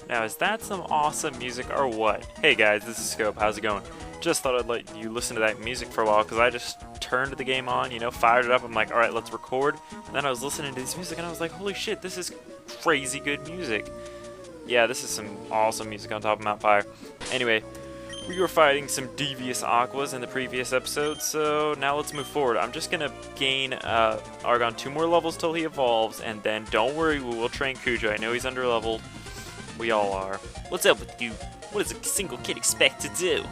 Now, is that some awesome music or what? Hey guys, this is Scope, how's it going? Just thought I'd let you listen to that music for a while, because I just turned the game on, you know, fired it up, I'm like, alright, let's record. And then I was listening to this music and I was like, holy shit, this is crazy good music. Yeah, this is some awesome music on top of Mount Pyre. Anyway, we were fighting some devious Aquas in the previous episode, so now let's move forward. I'm just gonna gain Argon 2 more levels till he evolves, and then don't worry, we will train Cujo. I know he's underleveled. We all are. What's up with you? What does a single kid expect to do?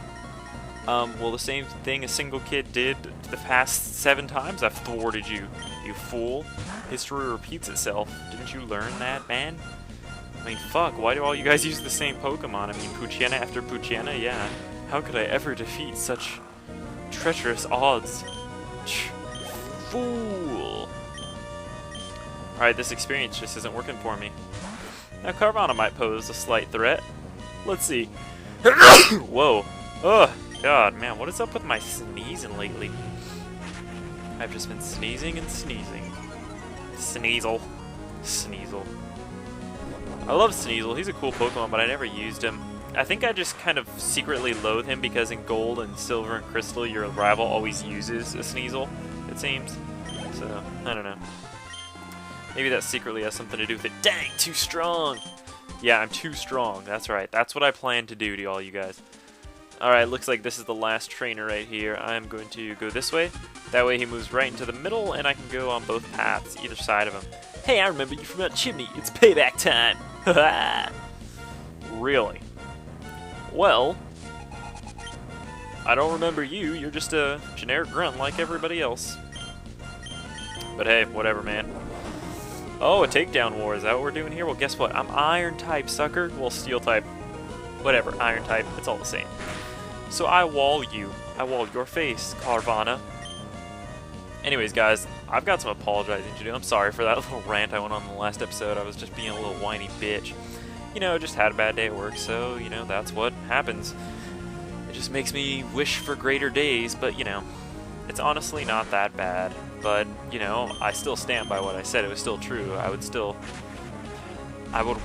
Well, the same thing a single kid did the past 7 times I've thwarted you, you fool. History repeats itself. Didn't you learn that, man? I mean, fuck, why do all you guys use the same Pokemon? I mean, Poochyena after Poochyena? Yeah. How could I ever defeat such treacherous odds? Fool! Alright, this experience just isn't working for me. Now, Carvana might pose a slight threat. Let's see. Whoa. Ugh. God, man, what is up with my sneezing lately? I've just been sneezing and sneezing. Sneasel. Sneasel. I love Sneasel. He's a cool Pokemon, but I never used him. I think I just kind of secretly loathe him because in Gold and Silver and Crystal, your rival always uses a Sneasel, it seems. So, I don't know. Maybe that secretly has something to do with it. Dang, too strong! Yeah, I'm too strong. That's right. That's what I plan to do to all you guys. Alright, looks like this is the last trainer right here. I'm going to go this way. That way he moves right into the middle, and I can go on both paths, either side of him. Hey, I remember you from that chimney. It's payback time. Really? Well, I don't remember you. You're just a generic grunt like everybody else. But hey, whatever, man. Oh, a takedown war. Is that what we're doing here? Well, guess what? I'm Iron type, sucker. Well, Steel type. Whatever. Iron type. It's all the same. So I wall you. I wall your face, Carvana. Anyways, guys, I've got some apologizing to do. I'm sorry for that little rant I went on in the last episode. I was just being a little whiny bitch. You know, just had a bad day at work, so, you know, that's what happens. It just makes me wish for greater days, but, you know, it's honestly not that bad. But, you know, I still stand by what I said. It was still true. I would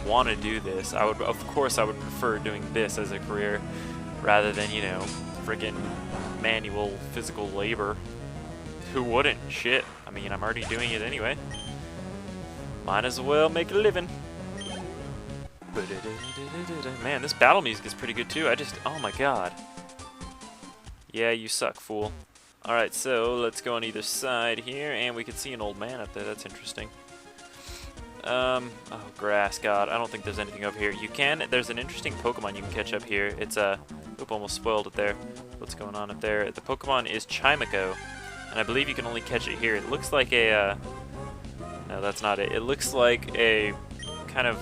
want to do this. Of course, I would prefer doing this as a career rather than, you know, friggin' manual physical labor. Who wouldn't? Shit. I mean, I'm already doing it anyway. Might as well make a living. Man, this battle music is pretty good too. Oh my god. Yeah, you suck, fool. Alright, so let's go on either side here, and we can see an old man up there. That's interesting. Oh, grass, god. I don't think there's anything over here. There's an interesting Pokemon you can catch up here. It's oop, almost spoiled it there. What's going on up there? The Pokemon is Chimico. And I believe you can only catch it here. It looks like a, no, that's not it. It looks like a kind of,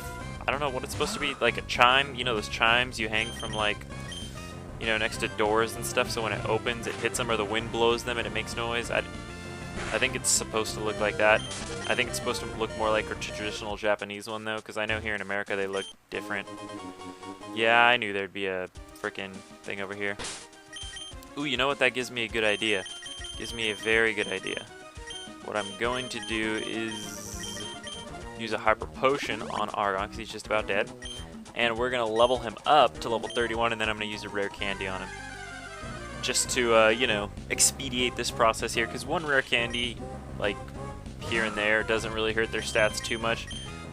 I don't know what it's supposed to be, like a chime. You know those chimes you hang from, like, you know, next to doors and stuff, so when it opens, it hits them, or the wind blows them and it makes noise. I think it's supposed to look like that. I think it's supposed to look more like a traditional Japanese one, though, because I know here in America they look different. Yeah, I knew there'd be a frickin' thing over here. Ooh, you know what? That gives me a good idea. Gives me a very good idea. What I'm going to do is use a Hyper Potion on Argon, because he's just about dead. And we're going to level him up to level 31, and then I'm going to use a Rare Candy on him. Just to, you know, expedite this process here, because one Rare Candy, like, here and there, doesn't really hurt their stats too much.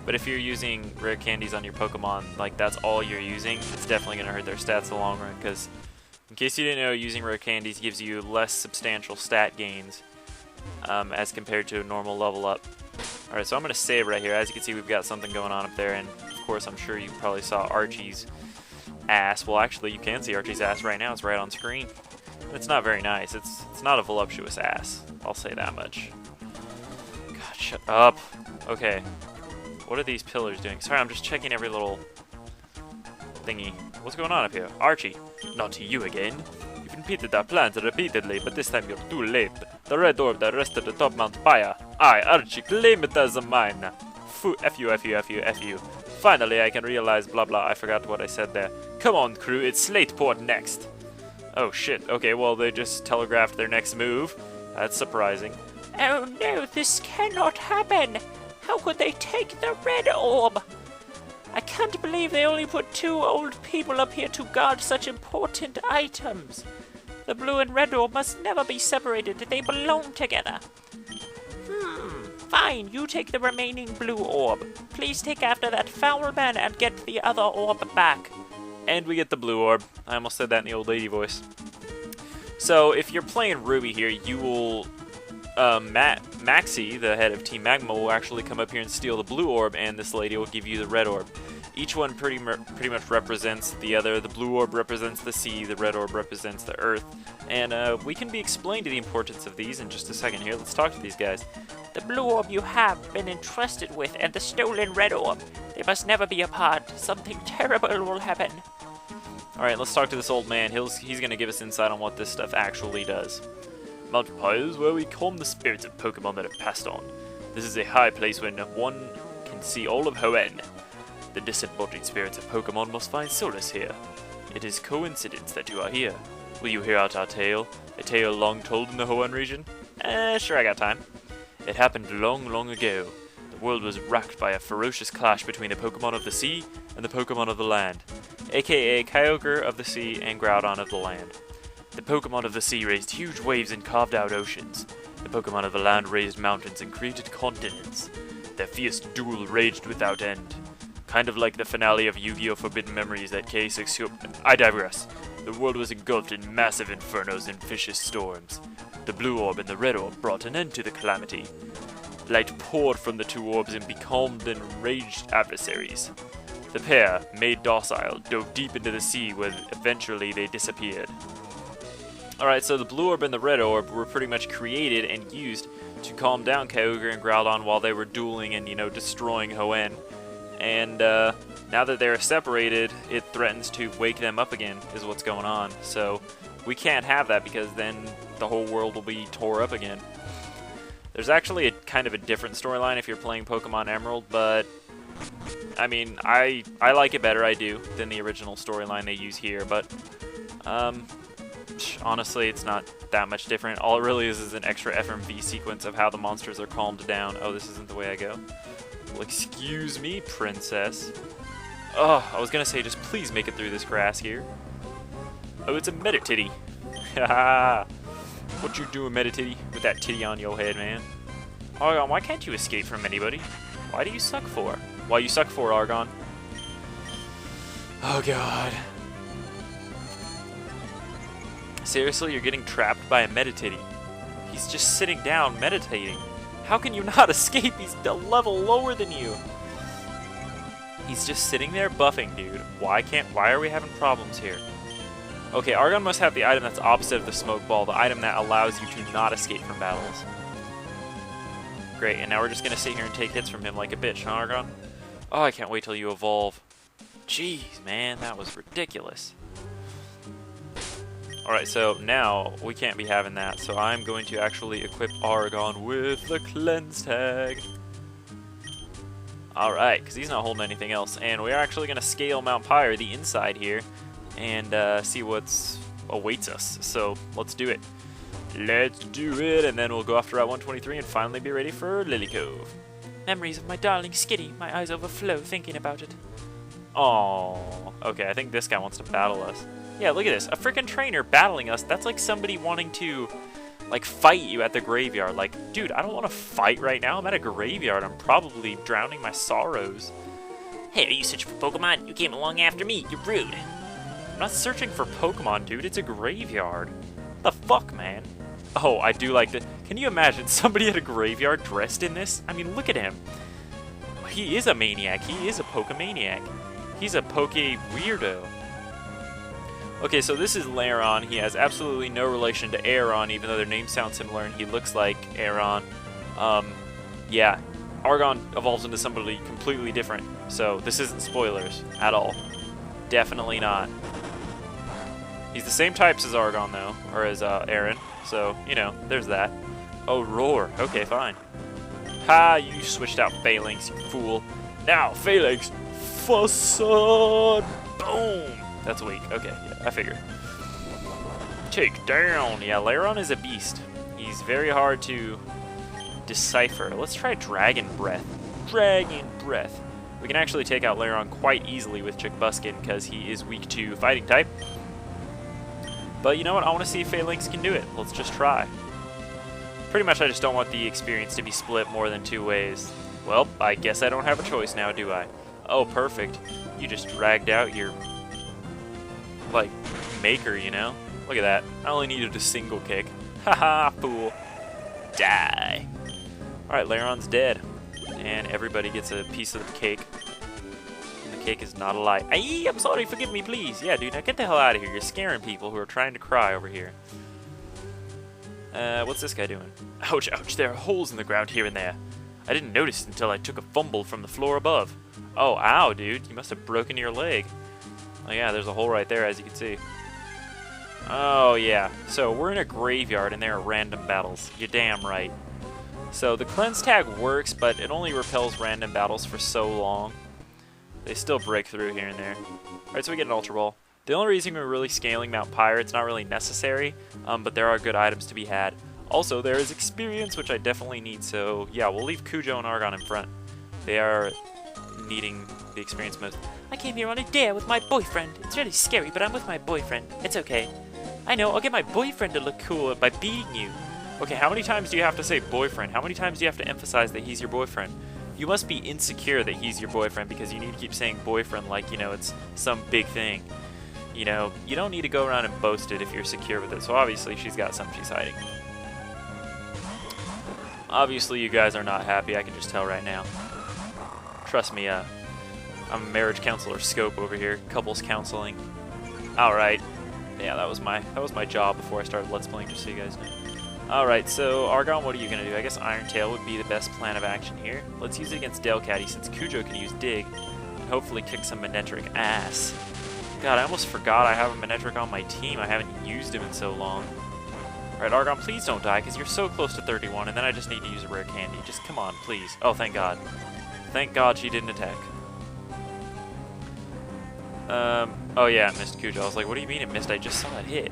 But if you're using Rare Candies on your Pokemon, like, that's all you're using, it's definitely going to hurt their stats in the long run, because in case you didn't know, using Rare Candies gives you less substantial stat gains as compared to a normal level up. Alright, so I'm going to save right here. As you can see, we've got something going on up there, and of course, I'm sure you probably saw Archie's ass. Well, actually, you can see Archie's ass right now. It's right on screen. It's not very nice. It's not a voluptuous ass. I'll say that much. God, shut up. Okay. What are these pillars doing? Sorry, I'm just checking every little thingy. What's going on up here? Archie, not you again. You've repeated our plans repeatedly, but this time you're too late. The Red Orb that rested atop Mount Pyre. I, Archie, claim it as mine. F you, F you, F you, F you. Finally, I can realize blah blah. I forgot what I said there. Come on, crew, it's Slateport next. Oh shit, okay, well they just telegraphed their next move. That's surprising. Oh no, this cannot happen. How could they take the Red Orb? I can't believe they only put 2 old people up here to guard such important items. The blue and red orb must never be separated. They belong together. Fine, you take the remaining blue orb. Please take after that foul man and get the other orb back. And we get the blue orb. I almost said that in the old lady voice. So if you're playing Ruby here, you will... Maxie, the head of Team Magma, will actually come up here and steal the blue orb, and this lady will give you the red orb. Each one pretty much represents the other. The blue orb represents the sea, the red orb represents the earth. And we can be explained to the importance of these in just a second here. Let's talk to these guys. The blue orb you have been entrusted with, and the stolen red orb. They must never be apart. Something terrible will happen. Alright, let's talk to this old man. He's going to give us insight on what this stuff actually does. Mount Pyre is where we calm the spirits of Pokemon that have passed on. This is a high place when one can see all of Hoenn. The disembodied spirits of Pokemon must find solace here. It is coincidence that you are here. Will you hear out our tale? A tale long told in the Hoenn region? Sure, I got time. It happened long, long ago. The world was racked by a ferocious clash between the Pokemon of the sea and the Pokemon of the land, aka Kyogre of the sea and Groudon of the land. The Pokemon of the sea raised huge waves and carved out oceans. The Pokemon of the land raised mountains and created continents. Their fierce duel raged without end. Kind of like the finale of Yu-Gi-Oh! Forbidden Memories at K6. I digress. The world was engulfed in massive infernos and vicious storms. The blue orb and the red orb brought an end to the calamity. Light poured from the 2 orbs and becalmed enraged adversaries. The pair, made docile, dove deep into the sea where eventually they disappeared. Alright, so the blue orb and the red orb were pretty much created and used to calm down Kyogre and Groudon while they were dueling and, destroying Hoenn. And now that they're separated, it threatens to wake them up again, is what's going on. So we can't have that because then the whole world will be tore up again. There's actually a kind of a different storyline if you're playing Pokemon Emerald, but I mean, I like it better, I do, than the original storyline they use here, but honestly, it's not that much different. All it really is an extra FMV sequence of how the monsters are calmed down. Oh, this isn't the way I go. Well, excuse me, princess. Oh, I was gonna say, just please make it through this grass here. Oh, it's a Medititty. Haha. What you doing, Medititty, with that titty on your head, man? Argon, why can't you escape from anybody? Why do you suck for? Why you suck for, Argon? Oh, God. Seriously, you're getting trapped by a Medititty. He's just sitting down, meditating. How can you not escape? He's a level lower than you. He's just sitting there buffing, dude. Why are we having problems here? Okay, Argon must have the item that's opposite of the smoke ball, the item that allows you to not escape from battles. Great, and now we're just gonna sit here and take hits from him like a bitch, huh, Argon? Oh, I can't wait till you evolve. Jeez, man, that was ridiculous. Alright, so now we can't be having that, so I'm going to actually equip Argon with the Cleanse Tag. Alright, because he's not holding anything else, and we're actually going to scale Mount Pyre, the inside here, and see what awaits us. So, let's do it. Let's do it, and then we'll go after Route 123 and finally be ready for Lily Cove. Memories of my darling Skitty, my eyes overflow thinking about it. Aww. Okay, I think this guy wants to battle us. Yeah, look at this. A freaking trainer battling us. That's like somebody wanting to, like, fight you at the graveyard. Like, dude, I don't want to fight right now. I'm at a graveyard. I'm probably drowning my sorrows. Hey, are you searching for Pokemon? You came along after me. You're rude. I'm not searching for Pokemon, dude. It's a graveyard. What the fuck, man? Oh, I do like this. Can you imagine somebody at a graveyard dressed in this? I mean, look at him. He is a maniac. He is a Pokemaniac. He's a Poke weirdo. Okay, so this is Lairon. He has absolutely no relation to Aeron, even though their names sound similar, and he looks like Aeron. Yeah, Argon evolves into somebody completely different, so this isn't spoilers at all. Definitely not. He's the same types as Argon, though, or as Aaron, so, there's that. Oh, Roar. Okay, fine. Ha, you switched out Phalanx, you fool. Now, Phalanx, Facade! Boom! That's weak. Okay, yeah, I figured. Take down! Yeah, Lairon is a beast. He's very hard to decipher. Let's try Dragon Breath. Dragon Breath. We can actually take out Lairon quite easily with Chickbuskin because he is weak to fighting type. But you know what? I want to see if Phalanx can do it. Let's just try. Pretty much I just don't want the experience to be split more than 2 ways. Well, I guess I don't have a choice now, do I? Oh, perfect. You just dragged out your, like, maker, you know? Look at that. I only needed a single kick. Haha, fool. Die. Alright, Lairon's dead. And everybody gets a piece of the cake. And the cake is not alive. Aye, I'm sorry, forgive me, please. Yeah, dude, now get the hell out of here. You're scaring people who are trying to cry over here. What's this guy doing? Ouch, ouch, there are holes in the ground here and there. I didn't notice until I took a fumble from the floor above. Oh, ow, dude. You must have broken your leg. Oh, yeah, there's a hole right there, as you can see. Oh, yeah. So, we're in a graveyard, and there are random battles. You're damn right. So, the cleanse tag works, but it only repels random battles for so long. They still break through here and there. Alright, so we get an Ultra Ball. The only reason we're really scaling Mount Pyre, it's not really necessary, but there are good items to be had. Also, there is experience, which I definitely need, so yeah, we'll leave Cujo and Argon in front. They are needing the experience most. I came here on a dare with my boyfriend. It's really scary, but I'm with my boyfriend. It's okay. I know, I'll get my boyfriend to look cool by beating you. Okay, how many times do you have to say boyfriend? How many times do you have to emphasize that he's your boyfriend? You must be insecure that he's your boyfriend because you need to keep saying boyfriend like, you know, it's some big thing. You know, you don't need to go around and boast it if you're secure with it. So obviously she's got something she's hiding. Obviously you guys are not happy, I can just tell right now. Trust me, I'm a marriage counselor scope over here, couples counseling. Alright. Yeah, that was my job before I started Let's Playing, just so you guys know. Alright, so Argon, what are you going to do? I guess Iron Tail would be the best plan of action here. Let's use it against Delcatty since Cujo can use Dig, and hopefully kick some Manectric ass. God, I almost forgot I have a Manectric on my team. I haven't used him in so long. Alright, Argon, please don't die, because you're so close to 31, and then I just need to use a rare candy. Just come on, please. Oh, thank God. Thank God she didn't attack. Oh yeah, it missed Cujo. I was like, what do you mean it missed? I just saw it hit.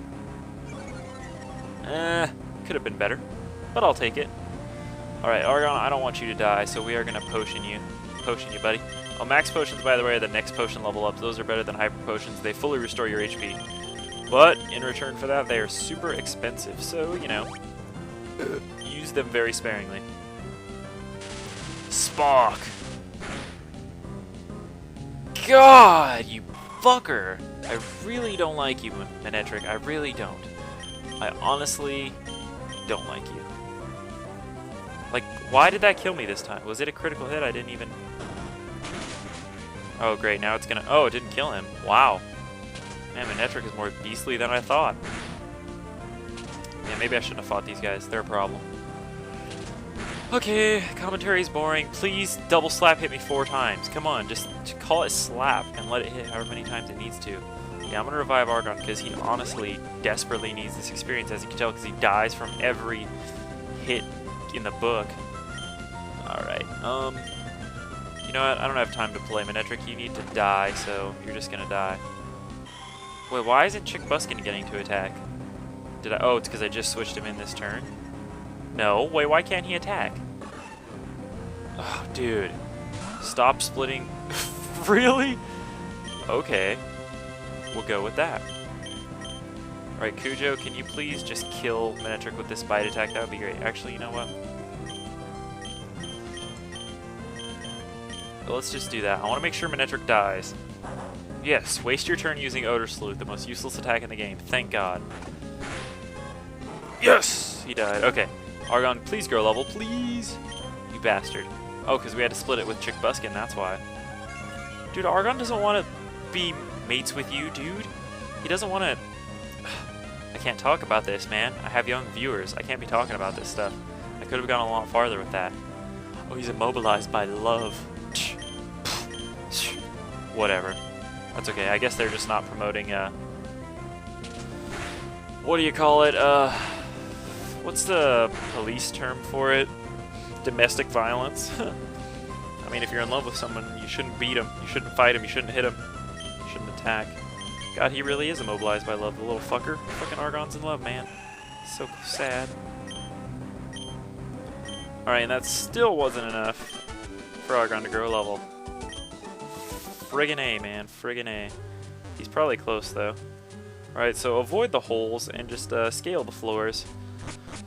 Could have been better, but I'll take it. Alright, Argon, I don't want you to die, so we are going to potion you. Potion you, buddy. Oh, max potions, by the way, are the next potion level up. Those are better than hyper potions. They fully restore your HP. But, in return for that, they are super expensive, so, you know, use them very sparingly. Spock! God, you fucker! I really don't like you, Manectric. I really don't. I honestly don't like you. Like, why did that kill me this time? Was it a critical hit? I didn't even... Oh, great. Now it's gonna... Oh, it didn't kill him. Wow. Man, Manectric is more beastly than I thought. Yeah, maybe I shouldn't have fought these guys. They're a problem. Okay, commentary's boring. Please double slap hit me 4 times. Come on, just call it slap and let it hit however many times it needs to. Yeah, I'm gonna revive Argon because he honestly desperately needs this experience, as you can tell, because he dies from every hit in the book. Alright, you know what? I don't have time to play. Manectric, you need to die, so you're just gonna die. Wait, why isn't Chickbuskin getting to attack? Did I? Oh, it's because I just switched him in this turn. No, wait, why can't he attack? Oh, dude. Stop splitting. Really? Okay. We'll go with that. Alright, Cujo, can you please just kill Manectric with this bite attack? That would be great. Actually, you know what? Let's just do that. I want to make sure Manectric dies. Yes, waste your turn using Odor Sleuth, the most useless attack in the game. Thank God. Yes! He died. Okay. Argon, please grow level, please! You bastard. Oh, because we had to split it with Chickbuskin, that's why. Dude, Argon doesn't want to be mates with you, dude. He doesn't want to... I can't talk about this, man. I have young viewers. I can't be talking about this stuff. I could have gone a lot farther with that. Oh, he's immobilized by love. Whatever. That's okay. I guess they're just not promoting, what do you call it? What's the police term for it? Domestic violence? I mean, if you're in love with someone, you shouldn't beat him. You shouldn't fight him. You shouldn't hit him. You shouldn't attack. God, he really is immobilized by love, the little fucker. Fucking Argon's in love, man. So sad. Alright, and that still wasn't enough for Argon to grow a level. Friggin' A, man. Friggin' A. He's probably close, though. Alright, so avoid the holes and just scale the floors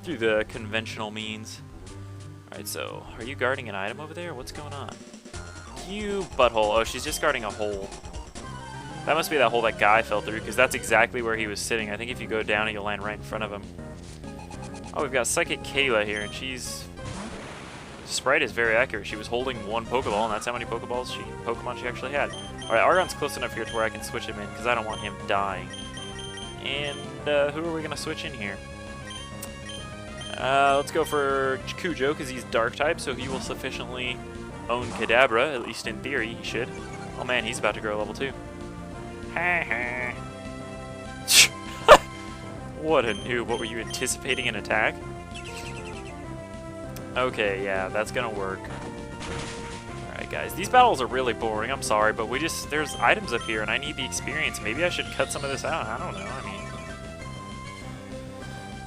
through the conventional means. Alright, so are you guarding an item over there? What's going on? You butthole. Oh, she's just guarding a hole. That must be that hole that guy fell through, because that's exactly where he was sitting. I think if you go down, you'll land right in front of him. Oh, we've got Psychic Kayla here, and she's... Sprite is very accurate. She was holding one Pokeball, and that's how many Pokemon she actually had. Alright, Argon's close enough here to where I can switch him in, because I don't want him dying. And who are we going to switch in here? Let's go for Kujo, because he's Dark-type, so he will sufficiently own Kadabra, at least in theory he should. Oh man, he's about to grow level 2. What a noob. What, were you anticipating an attack? Okay, yeah, that's gonna work. Alright guys, these battles are really boring, I'm sorry, but there's items up here and I need the experience. Maybe I should cut some of this out, I don't know, I mean...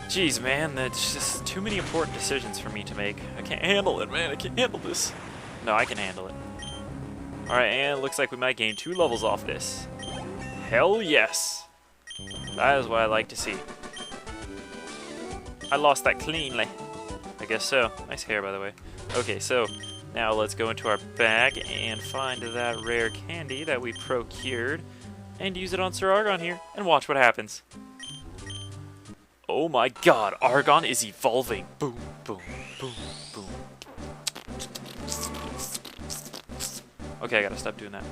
Jeez, man, that's just too many important decisions for me to make. I can't handle it, man, I can't handle this. No, I can handle it. Alright, and it looks like we might gain 2 levels off this. Hell yes! That is what I like to see. I lost that cleanly. I guess so. Nice hair, by the way. Okay, so now let's go into our bag and find that rare candy that we procured and use it on Sir Argon here and watch what happens. Oh my god, Argon is evolving. Boom, boom, boom, boom. Okay, I gotta stop doing that.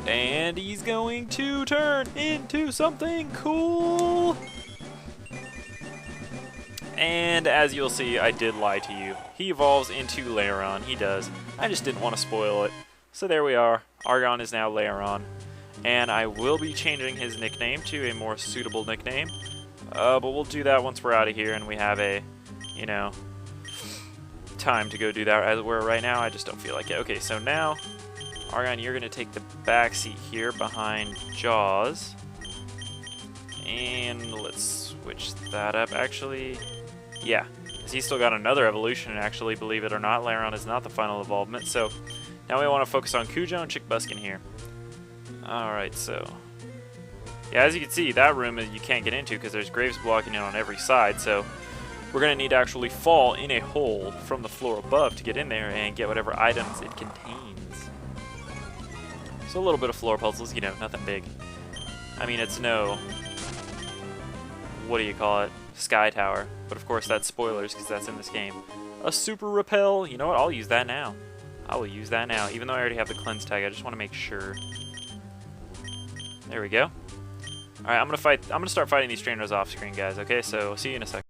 And he's going to turn into something cool. And as you'll see, I did lie to you. He evolves into Lairon. He does. I just didn't want to spoil it. So there we are. Argon is now Lairon. And I will be changing his nickname to a more suitable nickname. But we'll do that once we're out of here and we have a, you know, time to go do that. As we're right now, I just don't feel like it. Okay, so now, Argon, you're going to take the back seat here behind Jaws. And let's switch that up. Actually, yeah, because he's still got another evolution, and actually, believe it or not, Lairon is not the final evolvement. So now we want to focus on Kujo and Chickbuskin here. Alright, so... yeah, as you can see, that room you can't get into because there's graves blocking it on every side, so we're going to need to actually fall in a hole from the floor above to get in there and get whatever items it contains. So a little bit of floor puzzles, you know, nothing big. I mean, it's no... what do you call it? Sky Tower. But of course that's spoilers because that's in this game. A Super Repel. You know what? I'll use that now. I will use that now. Even though I already have the cleanse tag, I just want to make sure. There we go. Alright, I'm gonna start fighting these trainers off screen, guys, okay? So see you in a second.